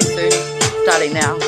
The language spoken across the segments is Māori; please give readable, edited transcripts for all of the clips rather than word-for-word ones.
Soon. Starting now.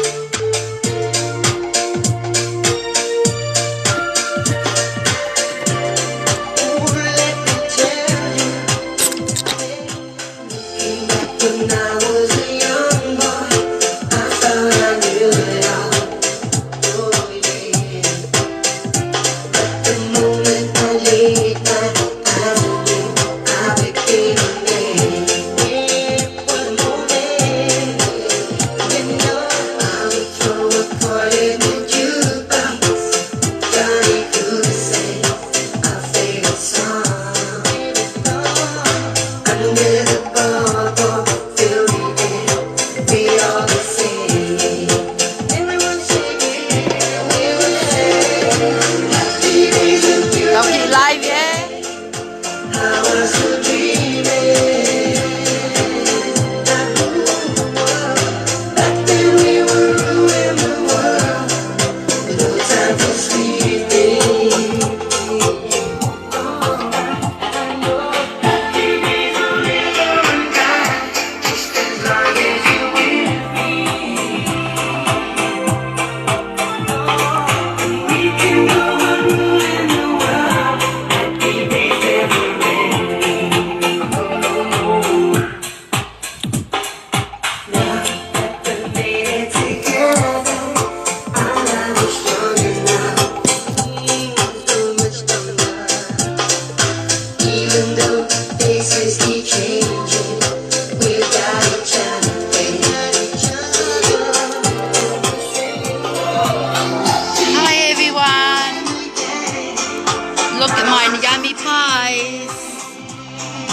Look at my yummy pies.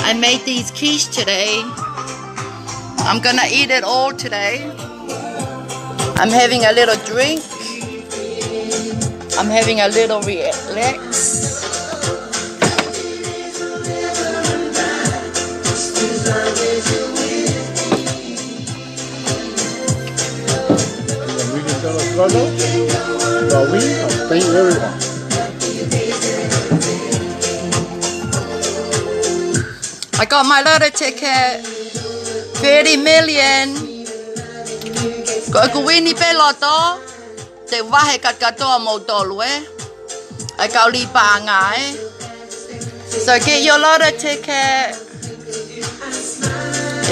I made these quiche today. I'm gonna eat it all today. I'm having a little drink. I'm having a little relax. I got my lotto ticket. 30 million. Ko ku wini pe loto. Te wahe kat katoa mo tolu I kau li paanga So get your lotto ticket.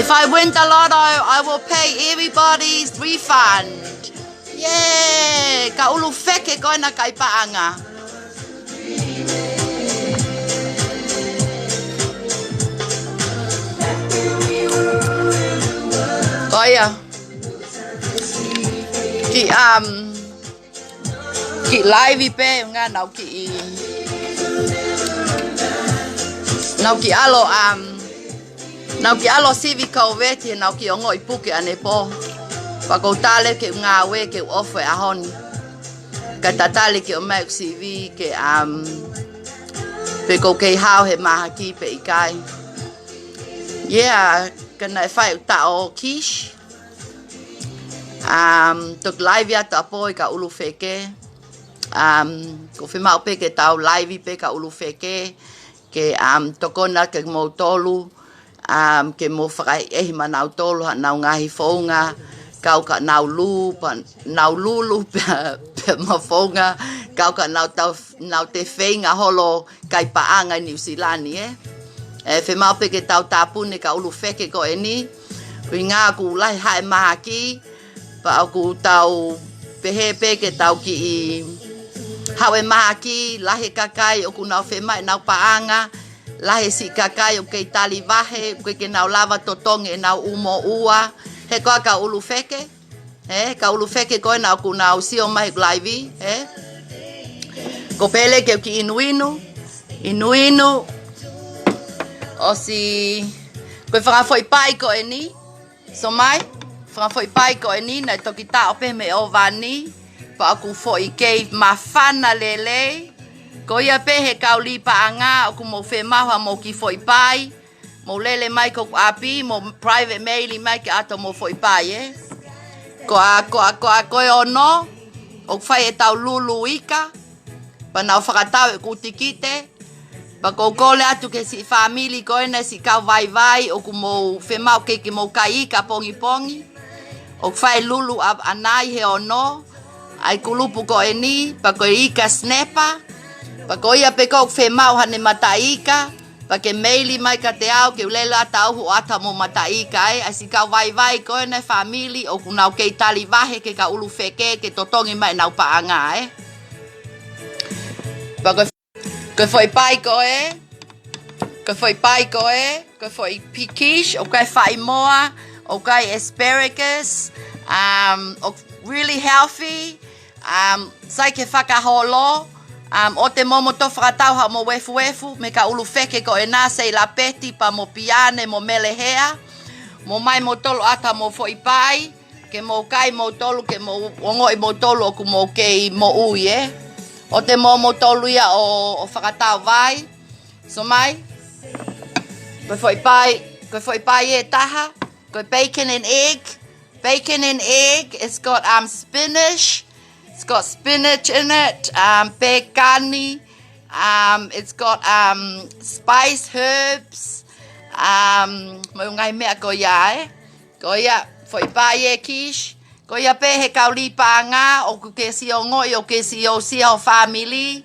If I win the lotto, I will pay everybody's refund. Yeah, ka ulu feke ko na kai paanga. Oh yeah. Ki live pe nga nau ki alo civico veti nau ki ongo ipuke ane po. Pako tale ke nga we ke offer ahon. Ka tatale ke o mai CV ke pe ko ke hao he maha ki pe ikai. Yeah, kana fai ta o quiche. Tuk live ya ta poi ka ulu feke. Ko fe mau pe ke tau live pe ka ulu feke ke tokona ke mo tolu ke mo fai manau tolu ha nau ngahi fonga kau ka nau lu pe ma fonga kau ka nau te feinga holo kai paanga New Zealand fe mau pe ke tau tapune ka ulu feke ko eni winga ku lai hai mahaki pa aku tau pehe pe ke tau ki hawe mahaki lahe kakai o ku nau fe mai nau paanga lahe si kakai o ke tali vahe ke nau lava totonge nau umo ua he ko ka ulu feke ka ulu feke ko nau ku nau si o mai live ko pele ke ki inuinu o si ko fa foi pai ko eni so mai fa foi pai ko eni na toki ta o pe me o vani pa aku foi ke mafana lele ko ia pe he kauli paanga o ku mo fe maha mo ki foi pai mo lele mai ko api mo private mail mai ke ato mo foi pai ko ono o fai e tau lulu ika pa na whakatau e kutikite pa kole atu ke si family ko ena si kau vai o ku mo whemau ke mo kai ka pongi O whai lulu ap anai he ono. Ai kulupu ko e ni. Pa ko ika snepa. Pa ko ia pe ko whe mau hane mataika. Pa ke meili mai ka te au. Ke ulela tau hu ata mo mataika e. Ai si ka vai ko e nei famili. O kunau ke itali vahe ke ka ulu wheke. Ke totongi mai nau paanga e. Pa ko whai pai ko e. Ko whai pai ko e. Ko whai pikish. O kai whai moa. O kai asparagus. Really healthy. Sai ke whakaholo. O te momo to whakatau ha mo wefu. Me ka ulu wheke ko e nā sei la peti pa mo piane mo melehea. Mo mai mo tolo ata mo whai pai. Ke mo kai mo tolu ke mo ongoi mo tolu o ku mo kei mo ui e. O te momo tolu ia o whakatau vai. So mai. Ko whai pai e taha. Got bacon and egg. Bacon and egg. It's got spinach. It's got spinach in it. Pekani. It's got spice herbs. Mai ngai mea ko ia e. Ko ia foi pai e kish. Ko ia pe he kauli panga o ku ke si o ngoi o ke si o family.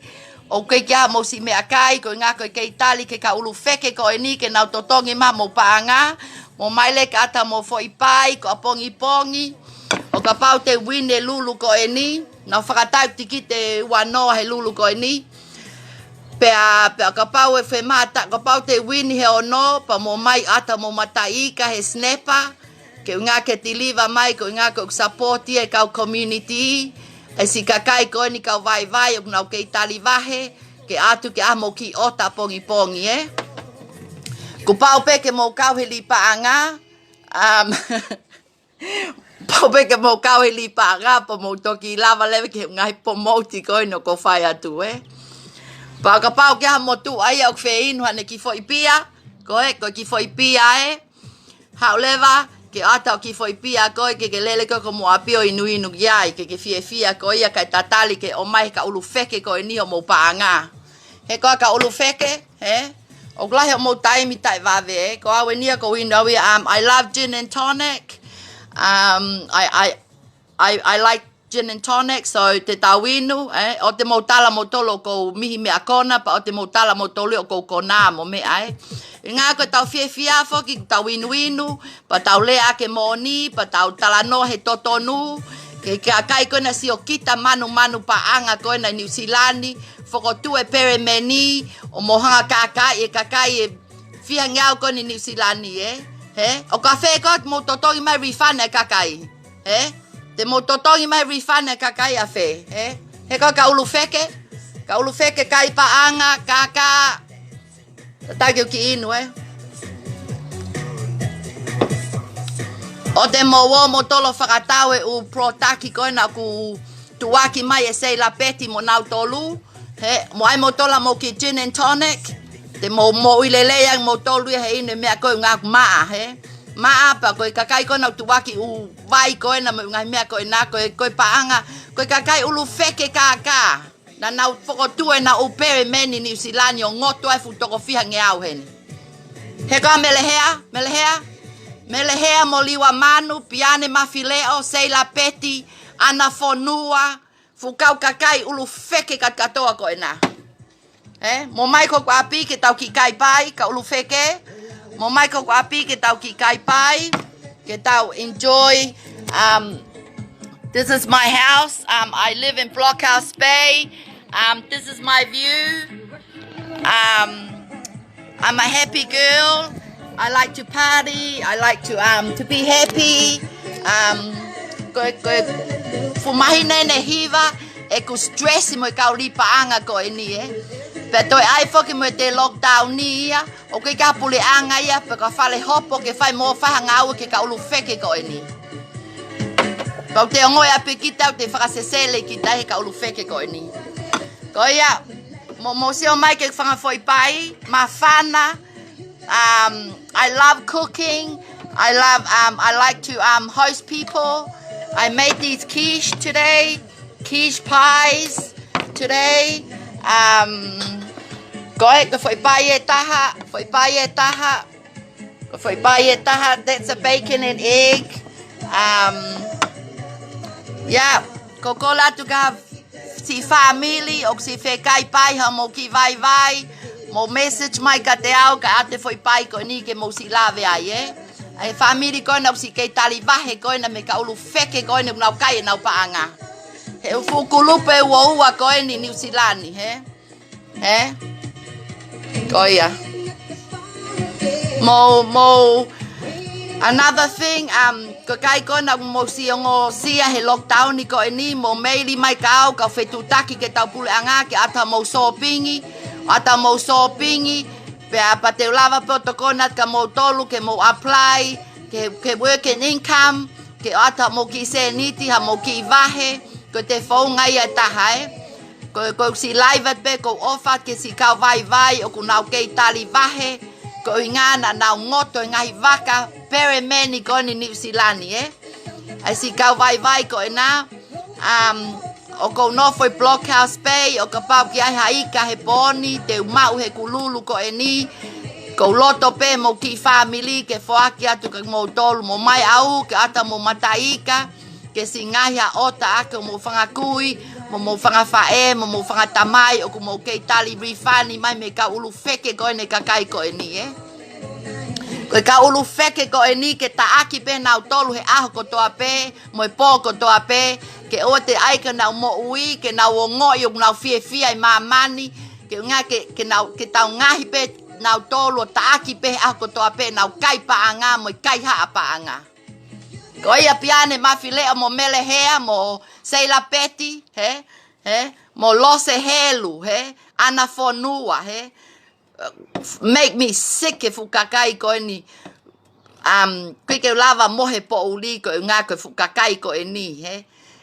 O ke kia mo si mea kai ko ngā ko ke itali ke ka ulu wheke ko e ni ke nau totongi ma mo panga. Mo maile ka ata mo foi pai, ko apongi pongi. O ka pau te wine lulu ko e ni. Nau whakatau tiki te wanoa he lulu ko e ni. Pea ka pau e whemata, ka pau te wine he ono. Pa mo mai ata mo mataika he snepa. Ke ngā ke tiliva mai, ko ngā ko supporti e kau community. E si kakai ko e ni kau vai o nau ke itali vahe. Ke atu ke amo ki ota pongi pongi e. Ko pau pe ke mo kau he lipaanga. Pau pe ke mo kau he lipaanga. Pa mo toki lava lewe ke ngai pomoti ko no ko whai atu e. Pa ka pau ke ha mo tu ai au whe inu hane ki fo ipia. Ko ki fo ipia e. Hau lewa ke ata o ki fo ipia ko ke lele ko mo apio inu iai. Ke fia ko ia kai tatali ke o mai ka ulu wheke ko ni o mo paanga. He ko ka ulu wheke. He. O glahe o mo taimi tai wawe e. Ko awe nia ko wino awe. I love gin and tonic. I like gin and tonic. So te tawinu. O te mo tala mo tolo ko mihi mea kona. Pa o te mo tala mo tolo o ko kona mo mea e. Ngā ko tau fia foki tau winu. Pa tau lea ke moni. Pa tau talano he totonu. Ke kai kona si o kita manu pa anga kona New Zealandi. Whakotue pere meni, o mohanga kakai e whia ngiau ko ni New Zealandi e. He? O ka whē ko mo totongi mai rifane kakai. He? Te mo totongi mai rifane kakai a whē. He? He ka ulu wheke? Ka ulu wheke kai paanga, kaka. Taki ki inu e. O te mo tolo whakatau e u protaki koe na ku tuaki mai e sei la peti mo nau tolu. He, mo ai mo tola mo ki gin and tonic. Te mo ilelea mo tolu he ine mea koe ngā maa, he. Maa pa koe kakai koe nau tuwaki u vai koe na ngai mea koe nā koe paanga. Koe kakai ulu wheke kaka. Na nau whakotue na upere meni New Zealand o ngoto ai futoko whiha nge au heni. He koa melehea. Melehea mo liwa manu, piane mawhileo, seila peti, ana whonua. Fukau kakai ulu wheke katoa ko e nā. Mo mai ko kua api ke tau ki kai pai, ka ulu wheke. Mo mai ko kua api ke tau ki kai pai. Ke tau enjoy. This is my house. I live in Blockhouse Bay. This is my view. I'm a happy girl. I like to party. I like to be happy. Fumahi nene hiva e ku stress mo ka uli paanga ko ni e. Pe toi ai foki mo te lockdown ni ia o ke ka pule anga ia pe ka fale hopo ke fai mo fa hanga au ke ka ulu feke ko ni. Ko te ngoi ape kita te frasesele kita he ka ulu feke ko ni. Ko ia mo se o mai ke fanga foi pai mafana. I love cooking. I like to host people. I made these quiche today, quiche pies today. Ko foi paie taha. That's a bacon and egg. Ya, kokola tu ka si family o si fe kai pai ha mo ki vai mo message mai ka te au ka ate foi pai ko ni ke mo si lave ai ai family ko na si ke tali vahe ko na me ka ulu feke ko na na kai na paanga he u fukulupe wo wa ko ni New Zealand he ko ya mo another thing ko kai ko na mo si ngo sia he lockdown ni ko ni mo maili mai ka ka fetutaki ke tau pule anga ke ata mo shoppingi pe apa te lava protocol ka mo tolu ke mo apply ke work and income ke ata mo ki se niti ha mo ki vahe ko te fo ngai ata hai ko si live pe ko offer ke si ka vai o ku nau ke tali vahe ko ingana na ngoto ngai vaka pere meni ko ni New Zealand ai si ka vai ko na o ko no foi blockhouse pay o ka pau ki ai haika he poni te mau he kululu ko ni ko loto pe mo ki family ke foaki atu ka mo tolu mo mai au ke ata mo mataika ke si ngai ha ota aka mo fanga kui mo fanga fae mo fanga tamai o ko mo ke tali refani mai me ka ulu feke ko ne ka kai ko ni ko ka ulu feke ko ni ke taaki pe na tolu he aho ko to ape mo po ko to ape ke o te ai ka na mo ui ke na wo ngo yo na fie ai mamani ke nga ke na ke tau ngahi pe na tolu taaki pe aho ko to ape na kai pa anga mo kai ha pa anga ko ia piane mafile mo mele hea mo sei la peti mo lose helu ana fonua make me sick if ukakai ko ni ke lava mohe po uli ko nga ko fukakai ko ni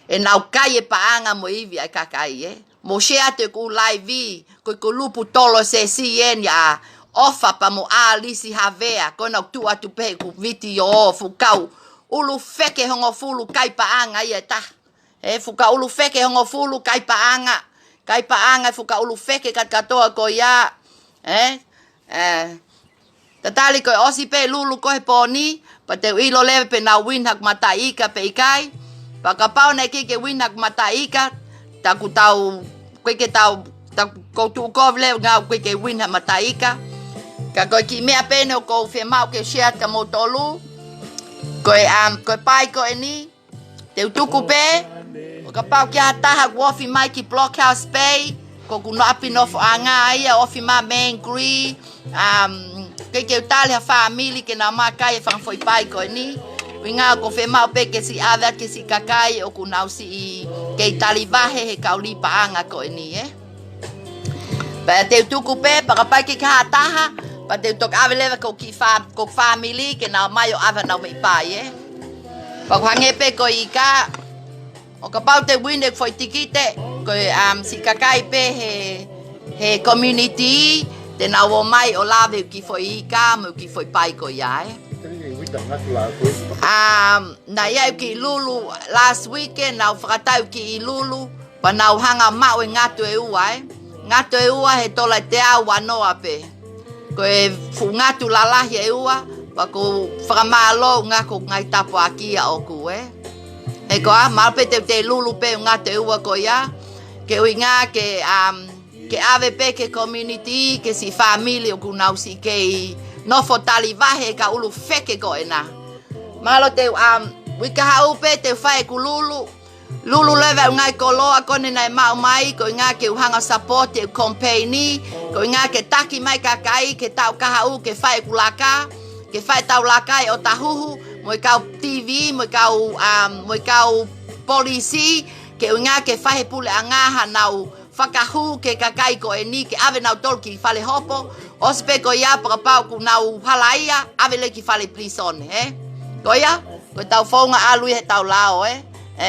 e nau kai pa anga mo ivi ai kakai mo share te ku live ko lupu tolo se cn ya ofa pa mo ali si havea ko na tu atu pe ku video fukau ulu feke hongo fulu kai pa anga ia ta fuka ulu feke hongo fulu kai pa anga fuka ulu feke kat katoa ko ya tatali ko osi pe lulu ko he poni pa te ilo leve pe na win hak mataika pe ikai pa ka pau na ke win hak mataika ta ku tau ke tau ta ko tu ko le nga ke win hak mataika ka ko ki me apene ko fe mau ke share ka motolu ko pai ko ni te tuku pe o ka pau ki ata hak wofi mai ki blockhouse pay ko ku no apino anga ia ofi ma mengri ke tali ha family ke na makai fa foi pai ko ni winga ko fe mau pe ke si ava ke si kakai o ku nau si ke tali vahe he kauli pa anga ko ni pa te tuku pe pa pai ke ka taha pa te tok ave leva ko ki family ke na mai o ava na me pai pa ko hange pe ko ika o ka pau te winde foi tikite ko si kakai pe he community te na wo mai o lave ki foi ika mo ki foi pai ko ya na ia ki lulu last weekend na fratau ki lulu pa na hanga ma o ngatu e ua he tola te au ano ape ko e fu ngatu la la he ua pa ko framalo ngako ngai tapo aki a oku e ko a malpe te lulu pe ngatu e ua ko ya ke winga ke ave pe ke community ke si family o kunau si ke no fotali vahe ka ulu feke ko ena malo te wika hau pe te fai ku lulu leve ngai koloa kone nai mau mai ko nga ke uhanga support te company ko nga ke taki mai kakai ke tau ka hau ke fai ku laka ke fai tau laka o tahuhu mo ka TV mo ka polisi ke nga ke fai pule anga hanau whakahu ke kakai ko e ni ke ave nau tol ki fale hopo ospe ko ia para pau ku nau halaia ave le ki fale prison ko ia ko tau fonga alu he tau lao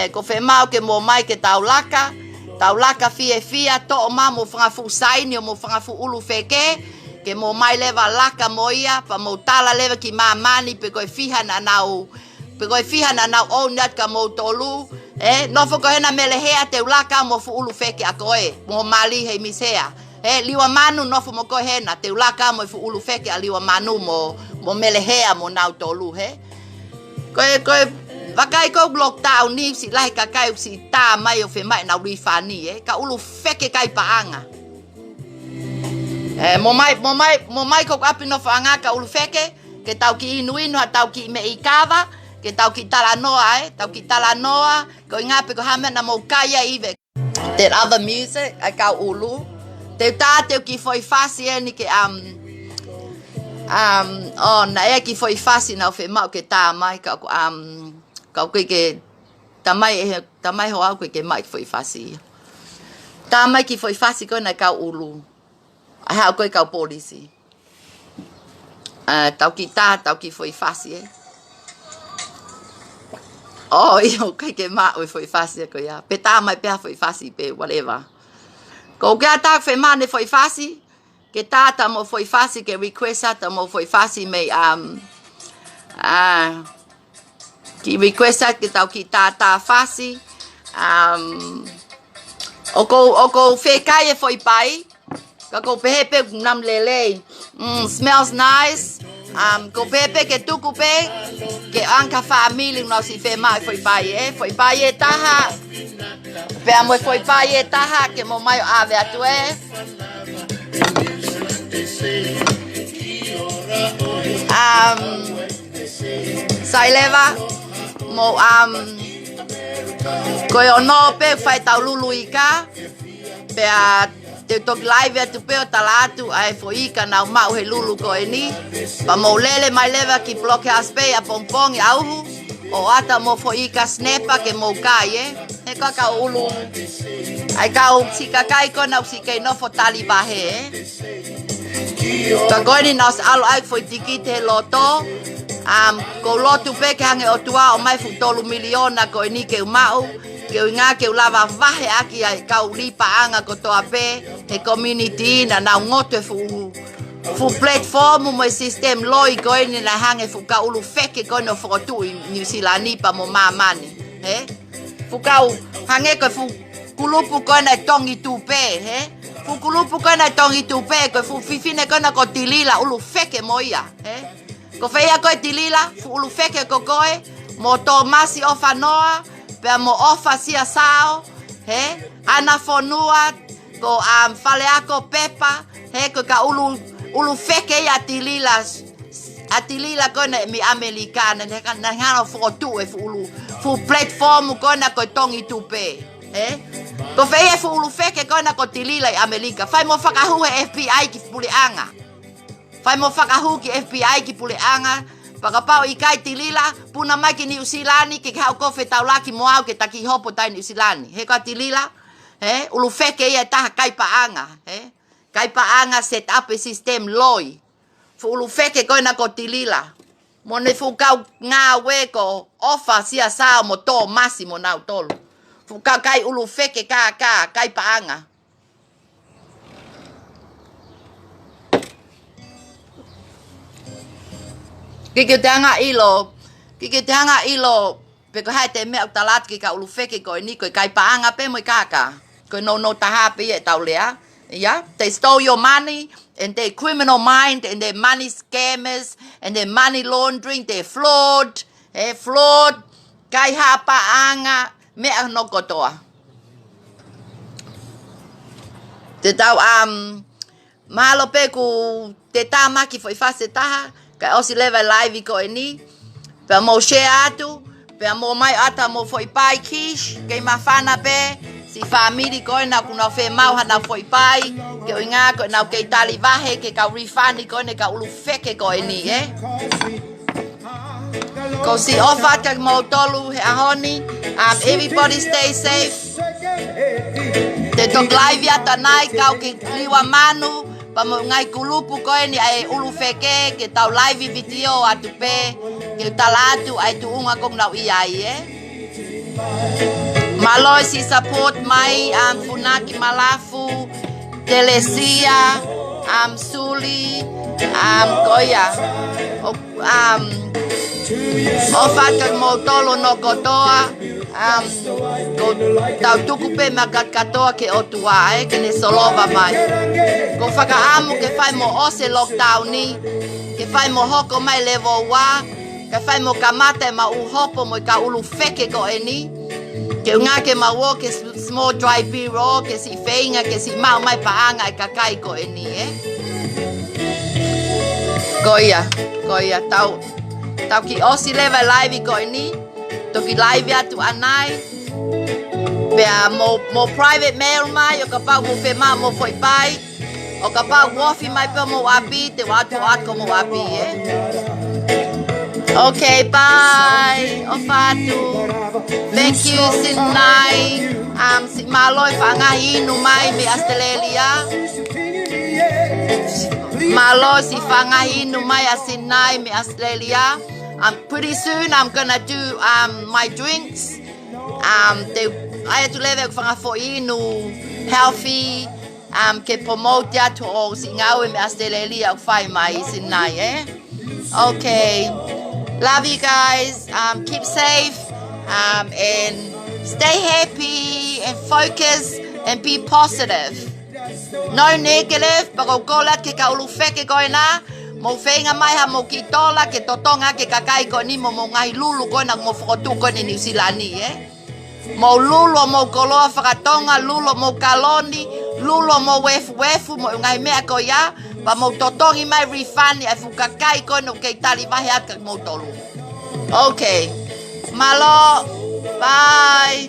ko fe mau ke mo mai ke tau laka fia to ma mo fanga fu saini mo fanga fu ulu feke ke mo mai leva laka mo ia pa mo tala leva ki mamani pe ko fiha na nau o nat ka mo tolu no fo ko hena mele hea te ulaka mo fu ulu feke akoe mo mali he misea liwa manu no fo mo ko hena te ulaka mo fu ulu feke liwa manu mo mele hea mo nau tolu ko Wakai ko lockdown ni si lai ka kai si ta mai o fe mai na rifani ka ulu feke kai paanga. Mo mai ko apino fanga ka ulu feke ke tau ki inuinu ha tau ki me ikava ke tau ki talanoa tau ki talanoa ko inga pe ko hame na mo kaya ive. That other music I ka ulu te ta te ki foi fasi ni ke na e ki foi fasi na fe mau ke ta mai ka ka ke tamai ho au ke mai foi fasi ta mai ki foi fasi ko na ka ulu a ha ko ka polisi tau ki foi fasi oh io ke mai foi fasi ko ya pe ta mai pe foi fasi pe whatever ko ga ta fe mane foi fasi ke tata mo foi fasi ke requesta ta mo foi fasi me ki requesta ke tau ki tata fasi o fe kai foi pai ko pepe nam lele smells nice ko pepe ke tuku pe ke anka family no si fe mai foi pai taha pe amo foi pai taha ke mo mai ave atue sai leva mo ko yo no pe fai tau luluika pe te tok live tu pe talatu ai foi ka na mau he lulu ko eni pa mo lele mai leva ki bloke aspe a pompong au o ata mo foi ka snepa ke mo kai e ka ulu ai ka o si ka kai ko na si ke no fotali ba he ka goni nos alo ai foi tikite loto ko lotu pe ke hange o tua o mai futolu miliona ko eni ke mau ke nga ke lava vahe aki ai ka ulipa anga ko toa pe e community na ngoto fu platform mo system loi ko eni na hange fu ka ulu feke ko no fotu New Zealand pa mo mamani fu ka hange ko fu kulupu ko na tongi tupe fu kulupu ko na tongi tupe ko fu fifine ko na ko tilila ulu feke moia ko feia ko tilila fu ulu feke ko koe mo tomasi ofanoa pe mo ofa sia sao ana fonua ko fale ako pepa ko ka ulu feke ya atilila ko na mi americana na ngano fotu fu platform ko na ko tongi tupe ko feia fu ulu feke ko na ko tilila i america fai mo fakahu FBI ki pulianga fai mo fakahu ki FBI ki pulianga pakapau ikai tilila puna mai ki New Zealand ki hau ko fe taulaki moau ke taki hopo tai New Zealand he ka tilila ulu feke ia ta kai paanga kai paanga set up a system loi fu ulu feke ko na ko tilila mo ne fu ka nga we ko ofa sia sa mo to máximo na tolu fu ka kai ulu feke kai paanga Kike tanga ilo pe ko hai te me talat ki ka ulu feke ko ni ko kai paanga pe mo kaka ko no taha pe e taulea they stole your money and they criminal mind and they money scammers and they money laundering they fraud kai ha paanga me no kotoa te tau malo pe ku te tamaki foi fase taha ka osi leva live ko eni pe mo share atu pe mo mai ata mo foi pai kish ke mafana pe si family ko na kuna fe mau hana foi pai ke inga ko na ke tali vahe ke ka refund ko ne ka ulu feke ko eni ko si ofa ka mo tolu he ahoni everybody stay safe te tok live ata nai ka ke liwa manu pa mo ngai kulupu ko ni ai ulu feke ke tau live video atu pe ke talatu ai tu unga kong nau iai malo si support mai funaki malafu telesia suli koya ofata mo tolo no kotoa ko tau tuku pe makat katoa ke otua ke ne solova mai ko whakaamu ke whai mo ose lockdown ni ke whai mo hoko mai level 1 Ka whai mo ka mata ma uhopo mo ka ulu wheke ko e ni. Ke ngā ke maua ke small dry B-roll, ke si whainga, ke si mau mai paanga e ka kai ko e ni, Ko ia, tau ki osi lewa live ko e ni. Toki live atu anai. Pea mo private mail mai, o ka pau mo whema mo foi pai. O ka pau wofi mai pe mo wapi, te watu ko mo wapi, Okay, bye. O fatu. Thank you, Sinai. Si maloi whangahi inu mai me Australia. Malo si whangahi inu mai a Sinai me Australia. Pretty soon I'm gonna do my drinks. Ai tu lewe whangafo inu healthy. Ke promote atu o si ngau me Australia o whai mai Sinai, Okay. Love you guys. Keep safe. And stay happy and focus and be positive. No negative. Pero kola ke ka ulu wheke koe nā. Mo whenga mai ha mo ki tola ke totonga ke kakai ko ni mo ngai lulu koe na mo whakotu koe ni New Zealand ni, Mo lulu mo koloa whakatonga, lulu mo kaloni, lulu mo wefu mo ngai mea ko ia. Pa mo totongi mai refund e fukakai koe no kei tali wahi aka mo tolu. Okay. Malo. Bye.